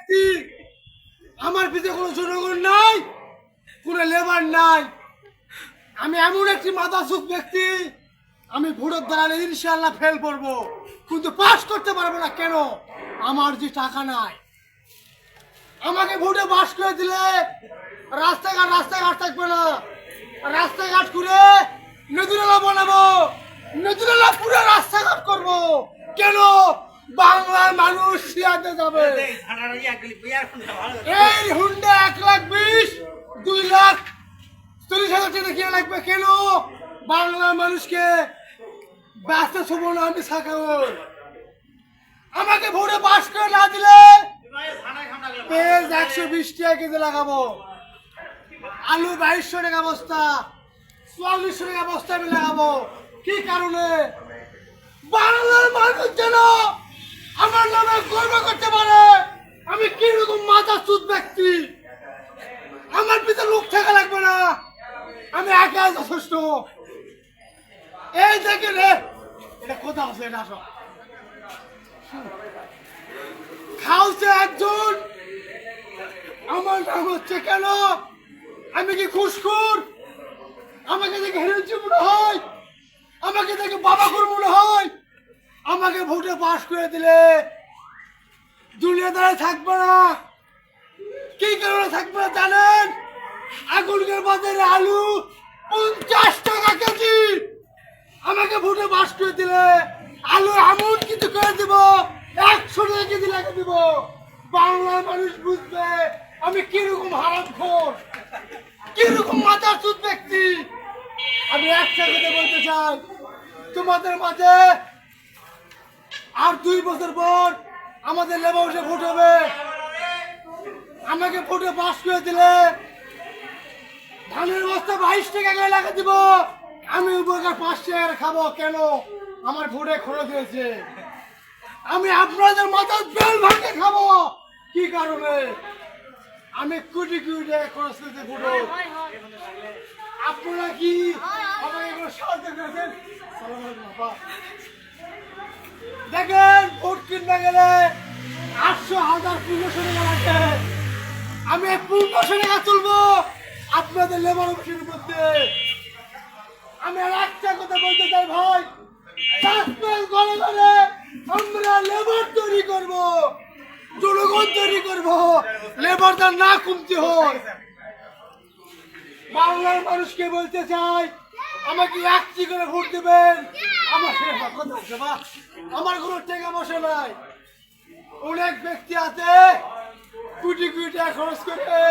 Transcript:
ব্যক্তি, আমার পিছনে কোনো জনগণ নাই, কোনো লেবার নাই। আমি এমন একটি মাদাসুক ব্যক্তি, আমি ভোটের দ্বারা ইনশাআল্লাহ ফেল করবো, কিন্তু পাস করতে পারবো না। কেন? আমার যে টাকা নাই। আমাকে ভোটে পাস করে দিলে রাস্তাঘাট থাকবে না, রাস্তাঘাট করে নদীনালা বানাবো, নদীনালা পুরো রাস্তাঘাট করবো। কেন? বাংলার মানুষ শিয়াতে যাবে। এই হুন্ডা 1,20,000 2,40,000 টাকা কিনে লাগবে। কেন? বাংলার মানুষকে ব্যস্ত শুভ না আমি সাকার। আমাকে ভোটে পাস করে না দিলে পেঁয়াজ 120 টাকা কেজি লাগাবো, আলু 2200 টাকা বস্তা, 4400 টাকা বস্তা আমি লাগাবো। কি কারণে? বাংলার মানুষ যেন আমার নামে গর্ব করতে পারে আমি কিরকম মাদাসুক ব্যক্তি। আমার পিছনে লোক থাকা লাগবে না, আমি একা যথেষ্ট। এই দেখে রে, এটা কোথাও আছে? এটা আসো, খাওছে একজন, আমার নাম হচ্ছে কেন? আমি কি ঘুষখোর? আমাকে দেখে হেরেছি মনে হয়, আমাকে দেখে বাবাখোর মনে হয়। আমাকে ভোটে পাস করে দিলে দুনিয়াদারে থাকবে না। কি কারণে থাকবে না জানেন? আগুনের বাজারে আলু 50 টাকা কেজি। আমাকে ভোটে পাস করে দিলে আলু এমন কিছু করে দিব, 100 টাকা কেজি লাগিয়ে দিব। বাংলার মানুষ বুঝবে আমি কিরকম হারামখোর, কিরকম মাদাসুক ব্যক্তি। আমি একটা কথা বলতে চাই, তোমাদের মাঝে আর 2 বছর পর আমাদের লেবার হাউসে ভোট হবে। আমাকে ভোটে পাস করে দিলে ধানের বস্তা 22 টাকা করে লাগা দিব। আমি উপকার 5 টাকা খাবো। কেন? আমার ভোটে খরচ হয়েছে। আমি আপনাদের মাথার বেল ভাঙে খাবো। কি কারণে? আমি কোটি কোটি টাকা খরচ করতে ভোট। আপনারা কি আমাকে কোনো সাহায্য করেছেন? দেখেন, ভোট কিনতে গেলে 800,000 1500 টাকা লাগবে। আমি 1500 টাকা তুলবো আপনাদের লেবার অফিসের মধ্যে। আমি আর একটা কথা বলতে চাই ভাই, ঘরে ঘরে আমরা লেবার তৈরি করবো, জনগণ তৈরি করবো, লেবারটা না কমতে হয়। বাংলার মানুষকে বলতে চাই, আমাকে একটি করে ভোট দেবেন। আমার কোনো টাকা পয়সা নাই। অনেক ব্যক্তি আছে কোটি কোটি টাকা খরচ করে